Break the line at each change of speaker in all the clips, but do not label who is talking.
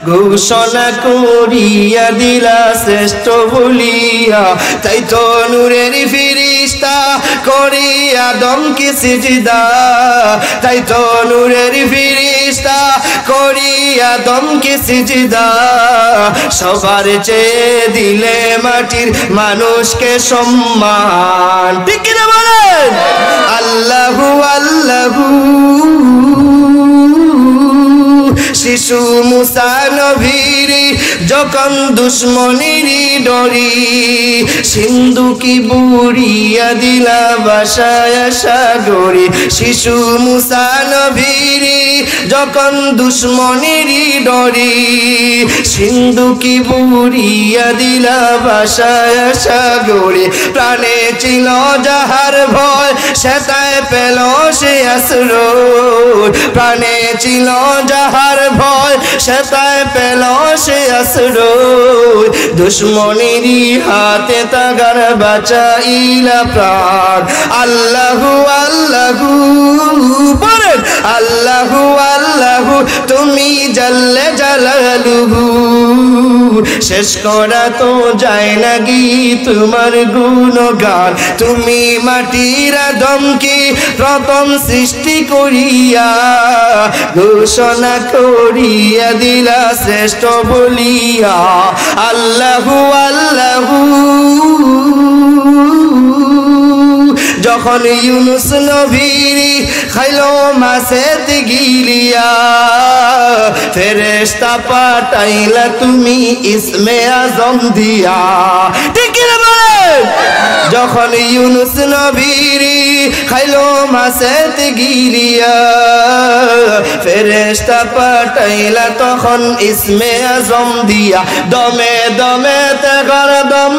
ঘোষণা করিয়া দিলা শ্রেষ্ঠ বলিয়া, তাই তো নূরের ফিরিস্তা করিয়া দমকে সিজদা, তাই তো নূরের ফিরিস্তা করিয়া দমকে সিজদা, সবার চেয়ে দিলে মাটির মানুষকে সম্মান। ঠিক কিনা বলেন? আল্লাহু আল্লাহু শিশু মুসা নবীর যখন দুশ্মনেরই ডরি, সিন্ধুকি বুড়িয়া দিলা বাসায় সাগরে। শিশু মুসা নবীর যখন দুশ্মনেরই ডরি, সিন্ধুকি বুড়িয়া দিলা বাসায় সাগরে। প্রাণে ছিল যাহার ভয় সেটাই পেল সে আশ্রয়, প্রাণে ছিল যাহার ভয় সেটাই পেল সে আশ্রয়। দুশ্মনেরই হাতে তাগার বাঁচাইলা প্রাণ। আল্লাহু আল্লাহু বলেন, আল্লাহু আল্লাহু তুমি জাল্লে জালালুহু, শেষ করা তো যায় না গীত তোমার গুণগান। তুমি মাটির আদমকে প্রথম সৃষ্টি করিয়া ঘোষণা করিয়া দিলা শ্রেষ্ঠ বলিয়া। আল্লাহু আল্লাহু যখন ইউনুস নবীর খাইলো মাছের গিলিয়া, ফেরেশতা পাঠাইলা তুমি ইসমে আজম দিয়া। ঠিক না বলেন? যখন ইউনুস নবীর খাইলো মাছের গিলিয়া, ফেরেশতা পাঠাইলা তখন ইসমে আজম দিয়া। দমে দমে তেগার দম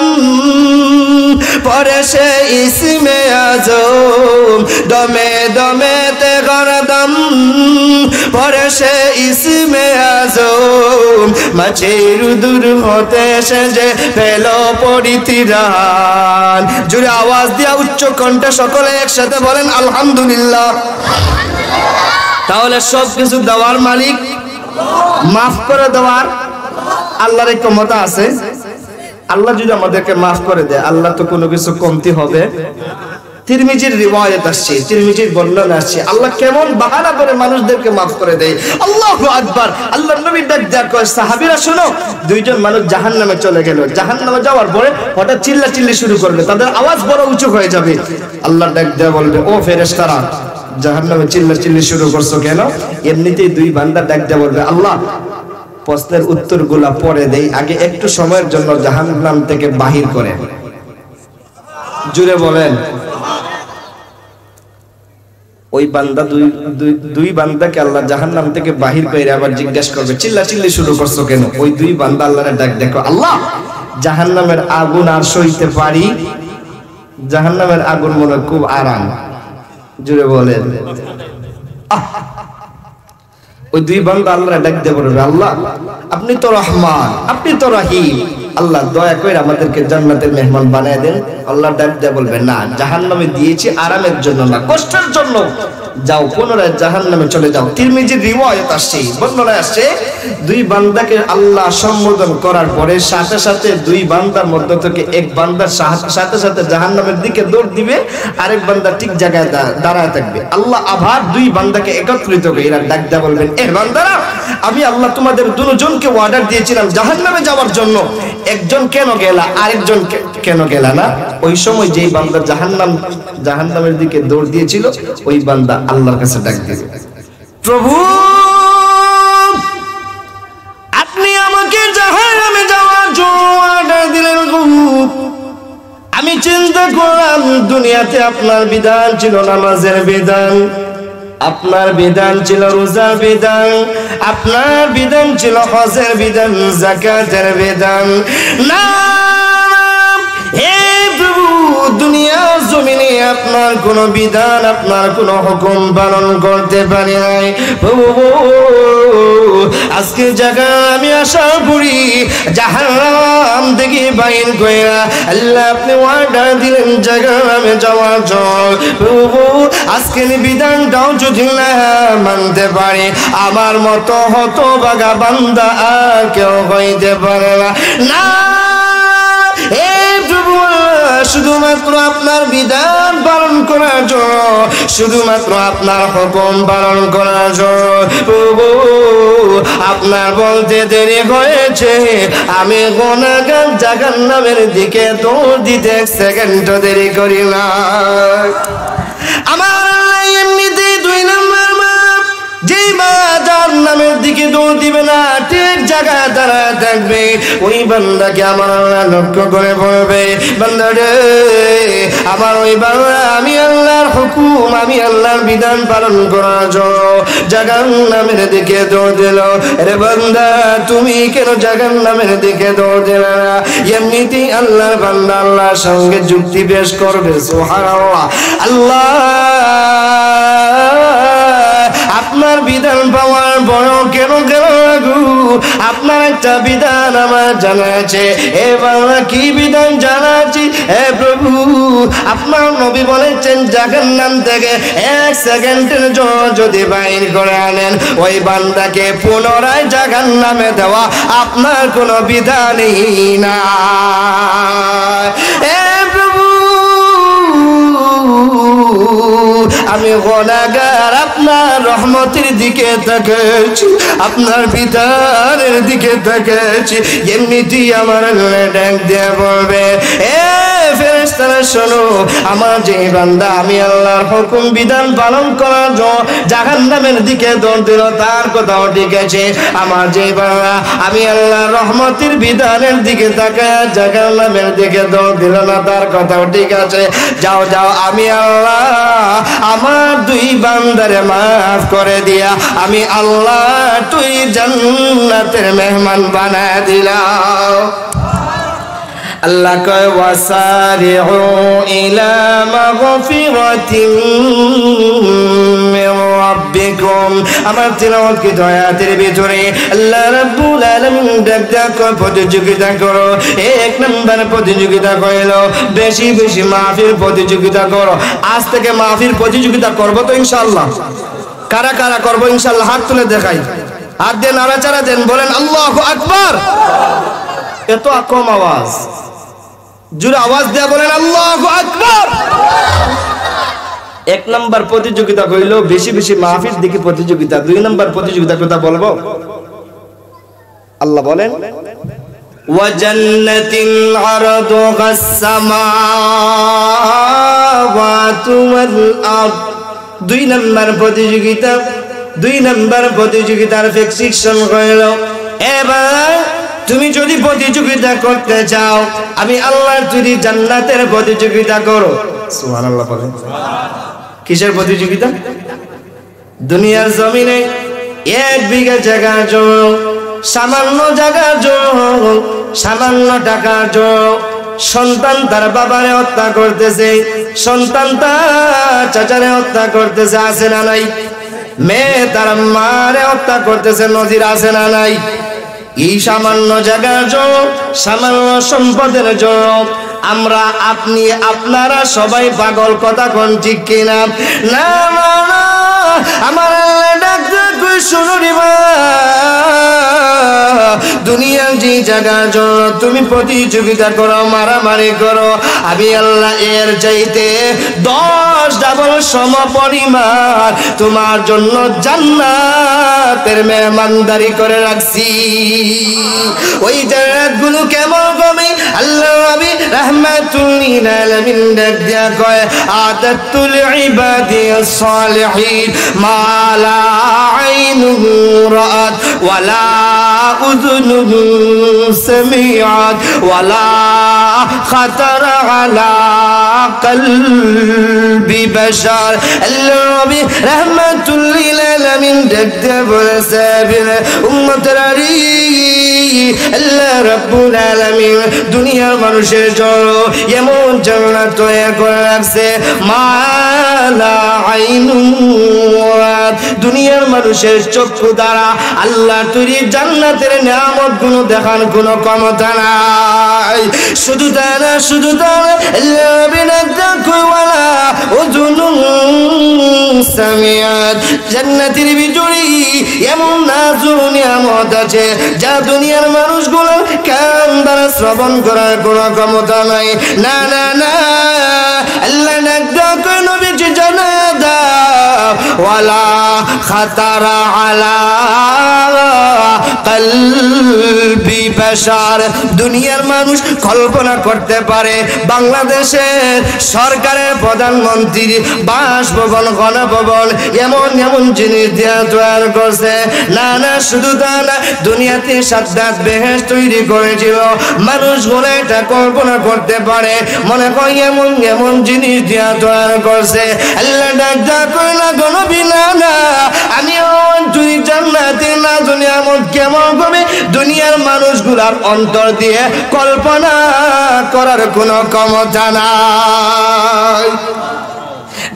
পরে সে ইসমে আজম, দমে দমে তেগার দম পরে সে ইসমে আজম। মাঝের দূর হতে সে যে পেল পরিত্রাণ। জুড়ে আওয়াজ দিয়া উচ্চ কণ্ঠে সকলে একসাথে বলেন আলহামদুলিল্লাহ। তাহলে সব কিছু দেওয়ার মালিক, মাফ করে দেওয়ার আল্লাহর ক্ষমতা আছে। আল্লাহ যদি আমাদেরকে মাফ করে দেয়, আল্লাহ তো কোনো কিছু কমতি হবে? তিরমিজির রিওয়ায়াত আসছে, তিরমিজির বর্ণনা আসছে, আল্লাহ কেমন বাহানা করে মানুষদেরকে মাফ করে দেয়। আল্লাহু আকবার। আল্লাহর নবী ডাক দেয়া কয়, সাহাবীরা শোনো, দুইজন মানুষ জাহান্নামে চলে গেল। জাহান্নামে যাওয়ার পরে হঠাৎ চিল্লাচিল্লি শুরু করবে, তাদের আওয়াজ বড় উঁচু হয়ে যাবে। আল্লাহ ডাক দেয়া বলবে, ও ফেরেশতারা, জাহান্নামে চিল্লাচিল্লি শুরু করছো কেন? এমনিতেই দুই বান্দা ডাক দেয়া বলবে, আল্লাহ প্রশ্নের উত্তরগুলা পরে দেই, আগে একটু সময়ের জন্য জাহান্নাম থেকে বাহির করে। জুড়ে বলেন। ওই বান্দা দুই বান্দাকে আল্লাহ জাহান্নাম থেকে বাহির করে আবার জিজ্ঞাসা করবে, চিল্লাচিল্লি শুরু করছো কেন? ওই দুই বান্দা আল্লাহর ডাক দেখো, আল্লাহ জাহান্নামের আগুন আর সইতে পারি? জাহান্নামের আগুন মনে খুব আরাম। জুড়ে বলেন। ওই দুই বান্দা আল্লাহর ডাক দিয়ে বলবে, আল্লাহ আপনি তো রহমান, আপনি তো রহিম, আল্লাহ দয়া করে আমাদেরকে জান্নাতের মেহমান বানায় দেন। আল্লাহ ডাক দিয়ে বলবে, না, জাহান্নামে দিয়েছি আরামের জন্য না, কষ্টের জন্য। যাও, পুনরায় জাহান্নামে চলে যাও। তিরমিজির রিওয়ায়াত আসছে, বর্ণনায় আসছে, দুই বান্দাকে আল্লাহ সম্বোধন করার পরে সাথে সাথে দুই বান্দার মধ্য থেকে এক বান্দার সাথে সাথে জাহান্নামের দিকে দৌড় দিবে, আরেক বান্দা ঠিক জায়গায় দাঁড়ায় থাকবে। আল্লাহ আবার দুই বান্দাকে একত্রিত করে এরা ডাক দেয়া বলবেন, এ বান্দারা, আমি আল্লাহ তোমাদের দুজনকে অর্ডার দিয়েছিলাম জাহান্নামে যাওয়ার জন্য, একজন কেন গেলা, আরেকজন কেন গেলা না? ওই সময় যেই বান্দা জাহান্নামের দিকে দৌড় দিয়েছিল, ওই বান্দা আল্লাহর কাছে ডাক দিবে, প্রভু আপনি আমাকে জাহান্নামে যাওয়ার জন্য অর্ডার দিলেন। আমি চিন্তা করলাম, দুনিয়াতে আপনার বিধান ছিল নামাজের বিধান, আপনার বিধান ছিল রোজার বিধান, আপনার বিধান ছিল হজের বিধান, যাকাতের বিধান। না হে প্রভু, দুনিয়ার জমিনে আপনার কোন বিধান, আপনার কোন হুকুম পালন করতে পারি নাই। প্রভু আজকে জায়গা আমি আশা করি জাহান্নাম থেকে বাইর কইরা আল্লাহ আপনি অর্ডার দিলেন জাহান্নামে যাওয়ার জন্য। প্রভু আজকের বিধানটাও যদি না মানতে পারি, আমার মতো হতভাগা বান্দা আর কেউ হইতে পারে না। না, শুধুমাত্র আপনার বিধান পালন করার জন্য, শুধুমাত্র আপনার হুকুম পালন করার জন্য প্রভু আপনার বলতে দেরি হয়েছে। আমি গুনাহগার জাহান্নামের দিকে দৌড় দিতে এক সেকেন্ডও দেরি করি না। আমার এমনিতেই 2 নম্বর মাপ, যেই জাহান্নামের দিকে দৌড় দিবে না, ঠিক জায়গায় দাঁড়ায় থাকবে, ওই বান্দাকে আমার আল্লাহ লক্ষ্য করে বলবে, বান্দা রে, আমার ওই বান্দা আমি আল্লাহর হুকুম, আমি আল্লাহর বিধান পালন করার জন্য জাহান্নামের দিকে দৌড় দিল। রে বান্দা, তুমি কেন জাহান্নামের দিকে দৌড় দিলে না? এমনিতেই আল্লাহর বান্দা আল্লাহর সঙ্গে যুক্তি পেশ করবে। সুবহানাল্লাহ। আল্লাহ আপনার বিধান পাওয়ার বড় কেন লাগু? আপনার একটা বিধান আমার জানা আছে। এবার কি বিধান জানা আছে? হে প্রভু, আপনার নবী বলেছেন জাহান্নাম থেকে 1 সেকেন্ডের জন্য যদি বাইর করে আনেন, ওই বান্দাকে পুনরায় জাহান্নামে দেওয়া আপনার কোনো বিধানই না। হে প্রভু, আমি গুনাহগার, আপনার রহমতের দিকে তাকাচ্ছি, আপনার বিধানের দিকে তাকাচ্ছি। এমনিতেই আমার ডাক দিয়ে বলবে, এ ফেরেশতারা শোনো, আমার যে বান্দা আমি আল্লাহর হুকুম বিধান পালন করার জন্য জাহান্নামের দিকে দৌড় দিল, তার কথাও ঠিক আছে। আমার যে বান্দা আমি আল্লাহর রহমতের বিধানের দিকে তাকায় জাহান্নামের দিকে দৌড় দিল না, তার কথাও ঠিক আছে। যাও যাও, আমি আল্লাহ আমার 2 বান্দারে মাফ করে দিয়া আমি আল্লাহ তুই জান্নাতের মেহমান বানায় দিলাম। আল্লাহ কয় ওয়াসারিউ ইলা মাগফিরাতিন মির রাব্বিকুম। আমার তিলাওয়াত কি আয়াতের ভিতরে আল্লাহ রাব্বুল আলামিন ডাক প্রতিযোগিতা করো। 1 নম্বর প্রতিযোগিতা কইলো বেশি বেশি মাহফিল প্রতিযোগিতা করো। আজ থেকে মাহফিল প্রতিযোগিতা করব তো ইনশাআল্লাহ। কারা কারা করব ইনশাআল্লাহ? হাত তুলে দেখাই, হাত দিয়ে নাড়াচাড়া দেন, বলেন আল্লাহু আকবার। এত কম আওয়াজ, জোরে আওয়াজ দিয়ে বলেন আল্লাহু আকবার। 1 নম্বর প্রতিযোগিতা কইলো বেশি বেশি মাহফিল দিকে প্রতিযোগিতা। 2 নম্বর প্রতিযোগিতা কথা বলবো। আল্লাহ বলেন ওয়া জান্নাতিন আরদুহাস সামাওয়াতু ওয়াল আরদ। 2 নম্বর প্রতিযোগিতা, 2 নম্বর প্রতিযোগিতার ফিক্সেশন হলো, এবার তুমি যদি প্রতিযোগিতা করতে চাও, আমি আল্লাহর তৈরি জান্নাতের প্রতিযোগিতা করো। সুবহানাল্লাহ বলেন। কিসের প্রতিযোগিতা? দুনিয়ার জমিনে 1 বিঘা জায়গার জন্য, সামান্য জায়গার জন্য, সামান্য টাকার জন্য সন্তান তার বাবারে হত্যা করতেছে, সন্তান তার চাচারে হত্যা করতেছে, আছে না নাই? মেয়ে তার মারে হত্যা করতেছে, নজির আছে না নাই? এই সামান্য জায়গার জন্য, সামান্য সম্পদের জন্য আমরা আপনি আপনারা সবাই পাগল, কথা কোন ঠিক কিনা? না না না, আমার ডাক্তার কই শুনো রে মা, দুনিয়ার যে জায়গার জন্য তুমি প্রতিযোগিতা করো, মারামারি করো, আমি আল্লাহ এর চাইতে 10 ডাবল সম পরিমাণ তোমার জন্য জান্নাতের মেহমানদারি করে রাখছি। ওই জান্নাতগুলো কেমন হবে? আল্লাহ নবী রাহমাতুল লিল আলামিন ডাক দিয়া কয় আদাতুল ইবাদিস সালিহিন মা লা আইনুহু রাআত ওয়ালা উযুনুহু সামিআত ওয়ালা খাতারা আলা কলবি বাশার। আল্লাহ নবী রাহমাতুল লিল আলামিন ডাক দিয়া বলেছে উম্মতের আল্লাহর রাব্বুল আলামিন দুনিয়ার মানুষের জন্য এমন জান্নাত তৈরি করে রাখছে মা লা আইনুন রাত। দুনিয়ার মানুষের চক্ষু দ্বারা আল্লাহ তৈরি জান্নাতের নিয়ামতগুলো দেখার কোনো ক্ষমতা নাই। শুধু তা না, শুধু তা না, আল্লাহ বিনা তাকওয়ালা উযুনুন সামিয়াত। জান্নাতের ভিতরে এমন নাজুক নিয়ামত আছে যা দুনিয়ার মানুষগুলো কান দ্বারা শ্রবণ করার কোনো ক্ষমতা নাই। না না না, আল্লাহ ডাক নবীজি জানাদা ওয়ালা খাতারা আলা কলবি বাশার। দুনিয়ার মানুষ কল্পনা করতে পারে বাংলাদেশের সরকারের প্রধানমন্ত্রী বাসভবন, গণভবন এমন এমন জিনিস দিয়ে তৈরি করছে। না না, শুধু তা না, দুনিয়াতে সাদ্দাত বেহেশত তৈরি করেছিল, মানুষগুলো এটা কল্পনা করতে পারে, মনে হয় এমন এমন জিনিস দিয়ে তৈরি করছে। আল্লাহ ডাক করে না গণবি, না না, আমিও তুই জান্নাতে না দুনিয়ার কেমন হবে দুনিয়ার মানুষগুলার অন্তর দিয়ে কল্পনা করার কোনো ক্ষমতা নাই।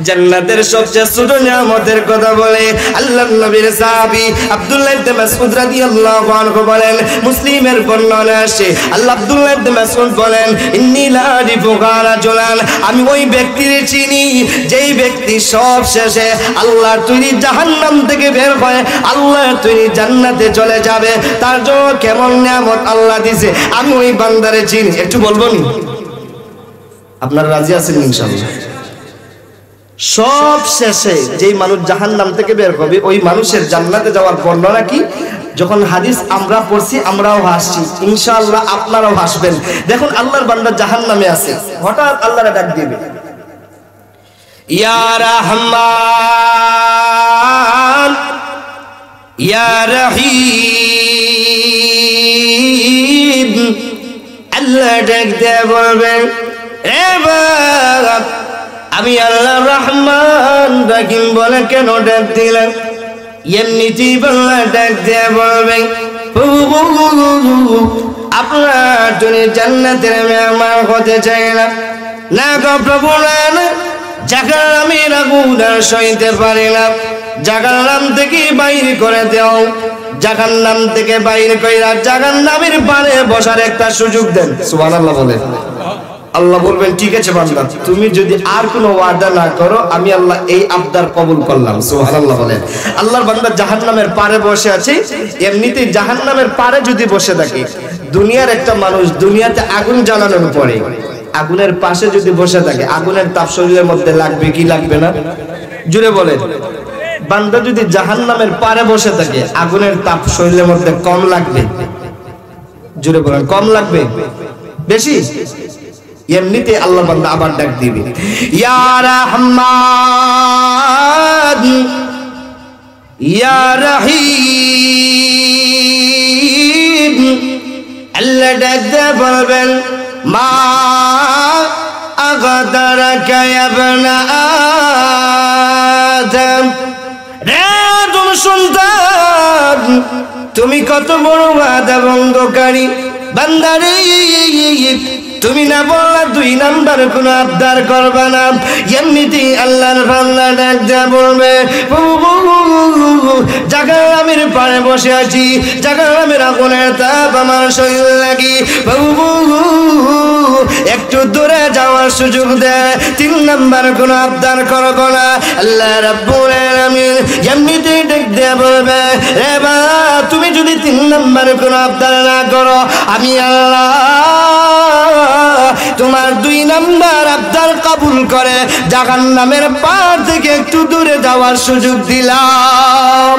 জান্নাতের সবচেয়ে ছোট নিয়ামতের কথা বলে আল্লাহর নবীর সাহাবী আব্দুল্লাহ ইবনে মাসউদ রাদিয়াল্লাহু আনহু বলেন, মুসলিমের বর্ণনা আসে আল্লাহ আব্দুল্লাহ ইবনে মাসউদ বলেন, ইন্নী লা আরিফু রাজুলান, আমি ওই ব্যক্তির চিনি যেই ব্যক্তি সব শেষে আল্লাহর তৈরি জাহান্নাম থেকে বের হয়ে আল্লাহর তৈরি জান্নাতে চলে যাবে। তার জন্য কেমন নিয়ামত আল্লাহ দিয়েছে আমি ওই বান্দারে চিনি। একটু বলবো নি? আপনারা রাজি আছেন ইনশাআল্লাহ? সব শেষে যেই মানুষ জাহান্নাম থেকে বের হবে ওই মানুষের জান্নাতে যাওয়ার বর্ণনা কি? যখন হাদিস আমরা পড়ছি আমরাও হাসছি, ইনশাআল্লাহ আপনারাও হাসবেন। দেখুন আল্লাহর বান্দা জাহান্নামে আছে, হঠাৎ আল্লাহর ডাক দিবে, ইয়া রহমান ইয়া রহিম। আল্লাহ ডাক দিয়ে বলবেন, এ বাবা আমি আল্লাহ রহমান রহিম বলে কেন ডাক দিলেন? এমনিতেই আল্লাহ ডাক দিয়ে বলবেন, আপনার জন্য জান্নাতের মেহমান হতে চাই না। না গো প্রভু, না, জাহান্নামের আগুন আর সইতে পারি না, জাহান্নাম থেকে বাইর করে দাও, জাহান্নাম থেকে বাইর কইরা জাহান্নামের পারে বসার একটা সুযোগ দেন। সুবহানাল্লাহ বলেন। আল্লাহ বলবেন, ঠিক আছে বান্দা, তুমি যদি আর কোনো ওয়াদা না করো আমি আল্লাহ এই আবদার কবুল করলাম। সুবহানাল্লাহ বলেন। আল্লাহর বান্দা জাহান্নামের পারে বসে আছে, এমনিতেই জাহান্নামের পারে যদি বসে থাকে, দুনিয়ার একটা মানুষ দুনিয়াতে আগুন জ্বালানোর পরে আগুনের পাশে যদি বসে থাকে, আগুনের তাপ শরীরের মধ্যে লাগবে কি লাগবে না? জুড়ে বলেন। বান্দা যদি জাহান্নামের পারে বসে থাকে, আগুনের তাপ শরীরের মধ্যে কম লাগবে? জুড়ে বলেন, কম লাগবে বেশি? এমনিতে আল্লাহ বান্দা আবার ডাক দিবে, ইয়া রহমান ইয়া রহিম। আল্লাহ ডাক দিয়ে বলবেন, মা আগদারাকা ইয়া ইবনা আদম। রে তুমি সন্তান, তুমি কত বড় ওয়াদা ভঙ্গকারী বান্দারে, তুমি না বললা 2 নাম্বার কোন আবদার করবে না। এমনিতেই আল্লাহর বান্দা ডাক দিয়ে বলবে, জাহান্নামের পাড়ে বসে আছি, জাহান্নামের আগুনের তাপ আমার শরীর লাগি, একটু দূরে যাওয়ার সুযোগ দেয়, 3 নাম্বার কোন আবদার করব না। আল্লাহ রাব্বুল আলামিন এমনিতেই ডাক দিয়ে বলবে, রে বাবা তুমি যদি 3 নাম্বার কোন আবদার না করো, আমি আল্লাহ তোমার 2 নাম্বার আবদার কবুল করে জাহান্নামের পাড় থেকে একটু দূরে যাওয়ার সুযোগ দিলাম।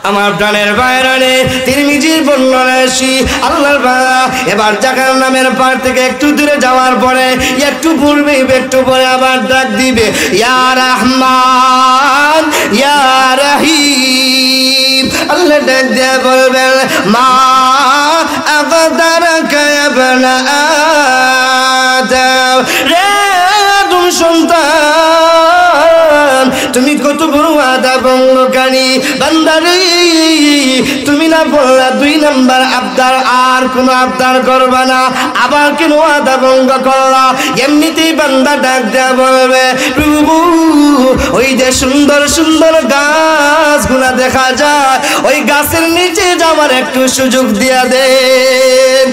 আমার প্রাণের বাইরে তিরমিজির বর্ণনা আসি আল্লাহর বান্দা এবার জাহান্নামের পাড় থেকে একটু দূরে যাওয়ার পরে একটু পূর্বে একটু পরে আবার ডাক দিবে, ইয়া রহমান ইয়া রহিম। আল্লাহ ডাক দিয়ে বলবেন, মা আগদারাকা ইয়া ইবনা আদম। রে তুমি সন্তান, তুমি কত বড় ওয়াদা ভঙ্গকারী বান্দারে, তুমি না বললা 2 নাম্বার আবদার আর কোনো আবদার করবা না, আবার কেন ওয়াদা ভঙ্গ করলা? এমনিতেই বান্দা ডাক দেয়া বলবে, প্রভু ওই যে সুন্দর সুন্দর গাছগুলা দেখা যায়, ওই গাছের নিচে যাওয়ার একটু সুযোগ দিয়া দেন।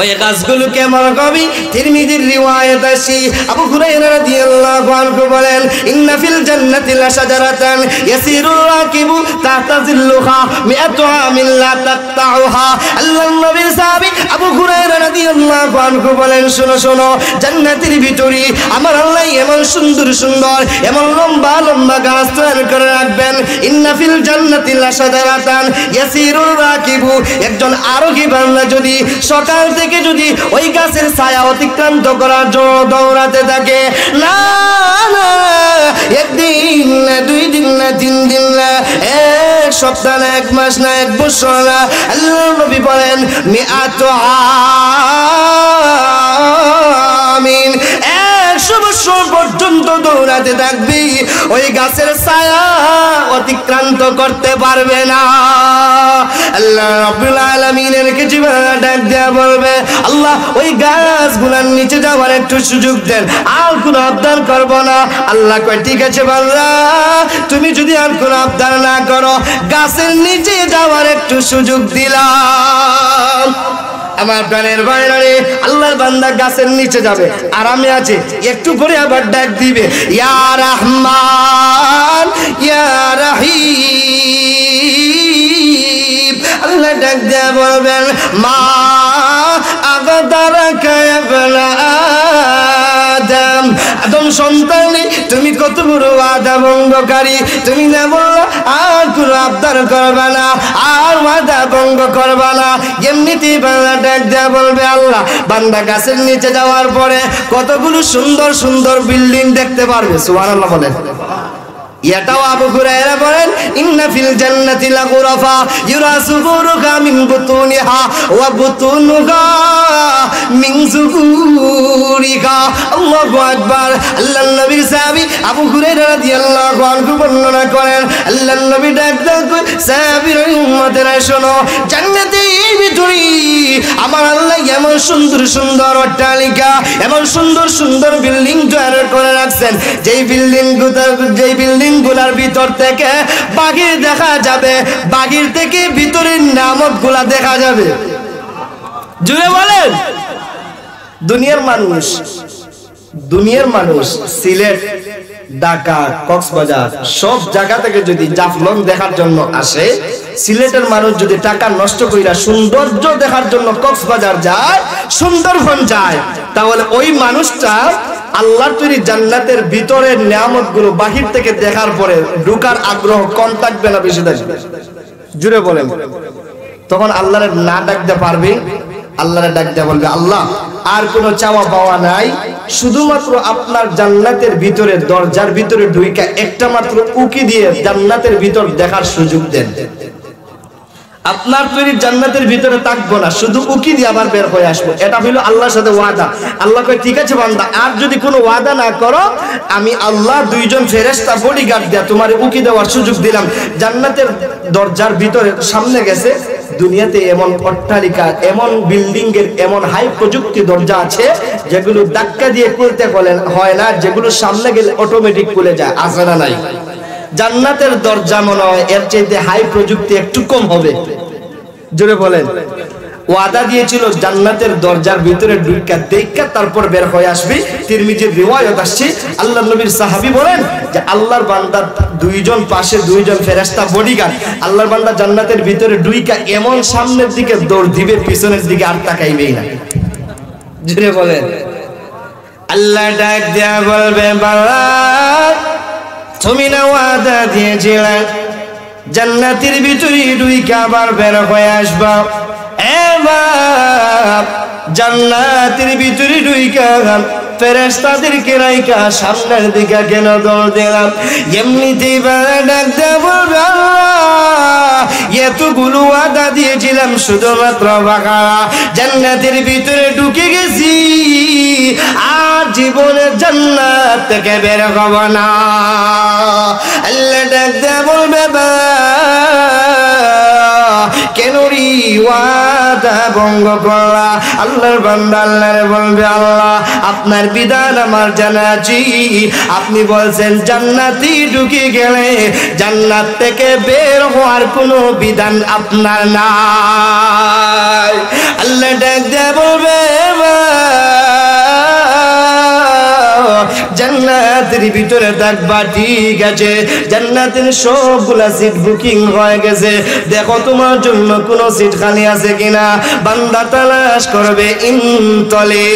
ওই গাছগুলো কেমন কবি তিরমিজির রিওয়ায়াত আছে, আবু হুরায়রা রাদিয়াল্লাহু আনহু বলেন, ইন্না ফিল জান্নাতি লাশাজারাতান ইয়াসিরুর রাকিবু তাহতা জিল্লুহা মিআতু আমিন লা তাকতাউহা। আল্লাহর নবীর সাহাবী আবু হুরায়রা রাদিয়াল্লাহু আনহু বলেন, শোনো শোনো, জান্নাতের ভিতরে আমার আল্লাহ এমন সুন্দর সুন্দর এমন লম্বা লম্বা গাছ তৈরি করে রাখবেন। ইন্না ফিল জান্নাতি লাশাজারাতান ইয়াসিরুর রাকিবু, একজন আরোহী বান্দা যদি সকাল থেকে যদি ওই গাছের ছায়া অতিক্রান্ত করার জন্য দৌড়াতে থাকে, না না, একদিন না, 2 দিন না, 3 দিন না, 1 সপ্তাহ না, 1 মাস না, 1 বছর না, আল্লাহর নবী বলেন মিআতু আমিন, 100 বছর পর্যন্ত দৌড়াতে থাকবি, ওই গাছের ছায়া অতিক্রান্ত করতে পারবে না। আল্লাহ রাব্বুল আলামিনের কাছে ডাক দেয়া বলবে, আল্লাহ ওই গাছগুলোর নিচে যাওয়ার একটু সুযোগ দেন, আর কোনো আবদার করব না। আল্লাহ কয়, ঠিক আছে বান্দা, তুমি যদি আর কোনো আবদার না করো, গাছের নিচে যাওয়ার একটু সুযোগ দিলাম। আমার প্রাণের বাইরে আল্লাহর বান্দা গাছের নিচে যাবে, আরামে আছে, একটু করে আবার ডাক দিবে, ইয়া রহমান ইয়া রহিম। আল্লাহ ডাক দেয়া বলবেন, মা আগদারাকা ইয়া ইবনা আদম, আদম সন্তানে তুমি কত বড় ওয়াদা ভঙ্গকারী, তুমি না বললো আর কোনো আবদার করবা না, আর ওয়াদা ভঙ্গ করবা না। এমনিতেই বান্দা ডাক দেয়া বলবে, আল্লাহ বান্দা গাছের নিচে যাওয়ার পরে কতগুলো সুন্দর সুন্দর বিল্ডিং দেখতে পারবে। সুবহানাল্লাহ বলেন। এটাও আবু হুরায়রা বলেন, ইন্না ফিল জান্নাতি লাগুরাফা ইউরা সুগুরুহা মিন বুতুনিহা ওয়া বুতুনুহা মিন যুগুরিহা। আল্লাহু আকবার। আল্লাহর নবীর সাহাবী আবু হুরায়রা রাদিয়াল্লাহু আনহু বর্ণনা করেন, আল্লাহর নবী ডাক দেন, সাহাবীর উম্মতেরা শোনো, জান্নাতের ভিতরে আমার আল্লাহ এমন সুন্দর সুন্দর অট্টালিকা, এমন সুন্দর সুন্দর বিল্ডিং তৈরি করে রাখছেন, যেই বিল্ডিং গুলার ভিতর থেকে বাহির দেখা যাবে, বাহির থেকে ভিতরের নিয়ামত গুলা দেখা যাবে। জুড়ে বলেন। দুনিয়ার মানুষ সিলেট, ঢাকা, কক্সবাজার সব জায়গা থেকে যদি জাফলং দেখার জন্য আসে, সিলেটের মানুষ যদি টাকা নষ্ট কইরা সৌন্দর্য দেখার জন্য কক্সবাজার যায়, সুন্দরবন যায়, তাহলে ওই মানুষটা আল্লাহর তৈরি জান্নাতের ভিতরের নিয়ামতগুলো বাহির থেকে দেখার পরে ঢোকার আগ্রহ কম থাকবে না বেশি থাকবে? জুড়ে বলেন। তখন আল্লাহরে না ডাকতে পারবে, আল্লাহরে ডাকতে বলবে, আল্লাহ আর কোনো চাওয়া পাওয়া নাই, শুধুমাত্র আপনার জান্নাতের ভিতরে দরজার ভিতরে ঢুইকা একটা মাত্র উকি দিয়ে জান্নাতের ভিতর দেখার সুযোগ দেন। আপনার তৈরি জান্নাতের ভিতরে থাকবো না, শুধু উকি দিয়ে আবার বের হয়ে আসবো। এটা হইলো আল্লাহর সাথে ওয়াদা। আল্লাহ কয়, ঠিক আছে বান্দা, আর যদি কোনো ওয়াদা না করো, আমি আল্লাহ 2 জন ফেরেশতা বডিগার্ড দিয়া তোমার উকি দেওয়ার সুযোগ দিলাম। জান্নাতের দরজার ভিতরে সামনে গেছে, দুনিয়াতে এমন অট্টালিকা, এমন বিল্ডিং এর এমন হাই প্রযুক্তি দরজা আছে যেগুলো ধাক্কা দিয়ে খুলতে হয় না, যেগুলো সামনে গেলে অটোমেটিক খুলে যায়। আছে না নাই? জান্নাতের দরজা মনে হয় এর চাইতে হাই প্রযুক্তি একটু কম হবে। জোরে বলেন। ওয়াদা দিয়েছিল জান্নাতের দরজার ভিতরে ঢুইকা দেখা তারপর বের হয়ে আসবে। তিরমিজির রিওয়ায়াত আসছে, আল্লাহর নবীর সাহাবী বলেন যে আল্লাহর বান্দা 2 জন পাশে 2 জন ফেরেশতা বডিগার্ড, আল্লাহর বান্দা জান্নাতের ভিতরে ঢুইকা এমন সামনের দিকে দৌড় দিবে, পিছনের দিকে আর তাকাইবেই না। জোরে বলেন। আল্লাহ ডাক দেয়া বলবে, বান্দা তুমি না ওয়াদা দিয়েছিলে জান্নাতের ভিতরে ঢুইকা আবার বের হয়ে আসবা, এবার জান্নাতের ভিতরে ঢুইকা ফেরেশতাদেরকে রাইখা সামনের দিকে কেন দৌড় দিলাম? এমনিতেই ডাক দেয়া বলবে আল্লাহ এতগুলো ওয়াদা দিয়েছিলাম শুধুমাত্র বাকারা জান্নাতের ভিতরে ঢুকে গেছি আর জীবনে জান্নাত থেকে বের হব না। আল্লাহ ডাক দেয়া বলবে কেন রে ওয়াদা ভঙ্গ করলা? আল্লাহর বান্দা আল্লাহরে বলবে আল্লাহ আপনার বিধান আমার জানা আছে, আপনি বলছেন জান্নাতি ঢুকে গেলে জান্নাত থেকে বের হওয়ার কোনো বিধান আপনার নাই। আল্লাহ ডাক দিয়ে বলবে জান্নাতের ভিতরে থাকবা, ঠিক আছে জান্নাতের সবগুলা সিট বুকিং হয়ে গেছে, দেখো তোমার জন্য কোনো সিট খালি আছে কিনা। বান্দা তালাশ করবে, ইনতলে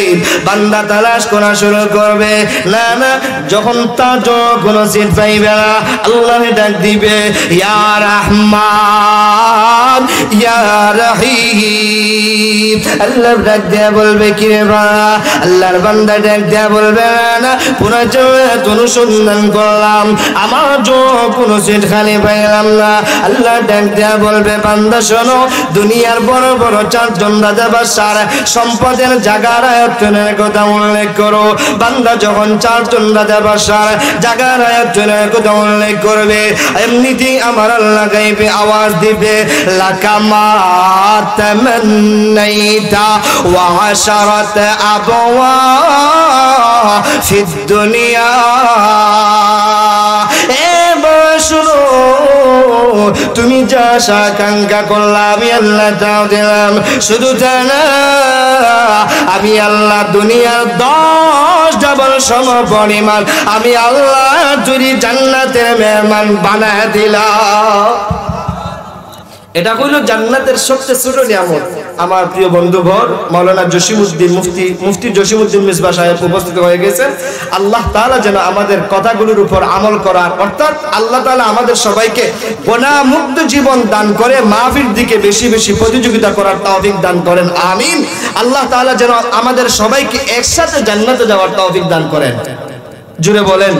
বান্দা তালাশ করা শুরু করবে, না না যখন তার কোনো সিট পাইবে না আল্লাহ ডাক দিবে ইয়া রহমান ইয়া রহিম। আল্লাহ ডাক দিয়ে বলবে কি রে বাবা? আল্লাহর বান্দা ডাক দিয়ে বলবে না অনুসন্ধান করলাম আমার কোনো সিট খালি পাইলাম না। আল্লাহ ডাক দেয়া বলবে বান্দা শোনো, দুনিয়ার বড় বড় চারজন রাজা বাদশার সম্পদের জায়গার আয়তনের কথা উল্লেখ করো। বান্দা যখন চারজন রাজা বাদশার জায়গার আয়তনের কথা উল্লেখ করবে এমনিতেই আমার আল্লাহ গাইবে আওয়াজ দিবে লাকামা তামান্নাইতা ওয়া আশারাত আবওয়া ফিদ দুনিয়া। শুনো তুমি যা আকাঙ্ক্ষা করলা আমি আল্লাহ তাও দিলাম, শুধু তা না আমি আল্লাহ দুনিয়ার 10 ডাবল সম পরিমাণ আমি আল্লাহ যদি জান্নাতের মেহমান বানায় দিলাম। এটা হলো জান্নাতের সবচেয়ে ছোট নিয়ামত। আমার প্রিয় বন্ধুবর মাওলানা জসিমউদ্দিন মুফতি জসিমউদ্দিন মিসবাহ সাহেব উপস্থিত হয়ে গেছেন। আল্লাহ তাআলা যেন আমাদের কথাগুলোর উপর আমল করার অর্থাৎ আল্লাহ তাআলা আমাদের সবাইকে গুনাহমুক্ত জীবন দান করে মাহফিল দিকে বেশি বেশি প্রতিযোগিতা করার তৌফিক দান করেন, আমিন। আল্লাহ তাআলা যেন আমাদের সবাইকে একসাথে জান্নাতে যাওয়ার তৌফিক দান করেন, জুড়ে বলেন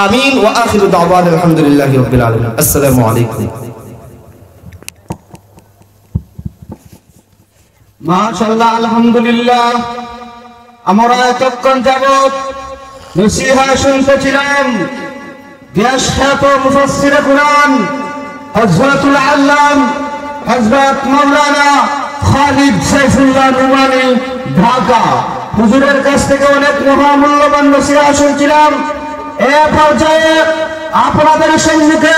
আমিন। ওয়া আখিরু দাওয়ানা আলহামদুলিল্লাহি রাব্বিল আলামিন। আসসালামু আলাইকুম।
মাশাআল্লাহ আলহামদুলিল্লাহ। আমরা এতক্ষণ যাবত নসিহা শুনতেছিলাম বিখ্যাত মুফাসসিরে কুরআন হযরতুল আল্লাম হযরত মাওলানা খালিদ সাইফুল্লাহ নুমানী ঢাকা হুজুরের কাছ থেকে অনেক মহামূল্যবান নসিহা শুনছিলাম। এ পর্যায়ে আপনাদের সম্মুখে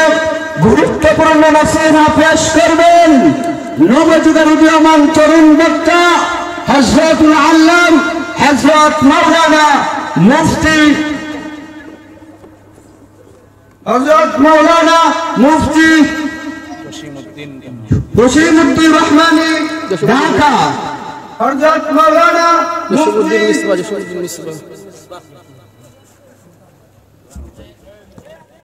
গুরুত্বপূর্ণ নসিহা পেশ করবেন নবযুগের উদীয়মান তরুণ বক্তা হযরতুল আল্লাম হযরত মাওলানা মুফতি জসিমউদ্দিন রহমানী ঢাকা, হযরত মাওলানা মুফতি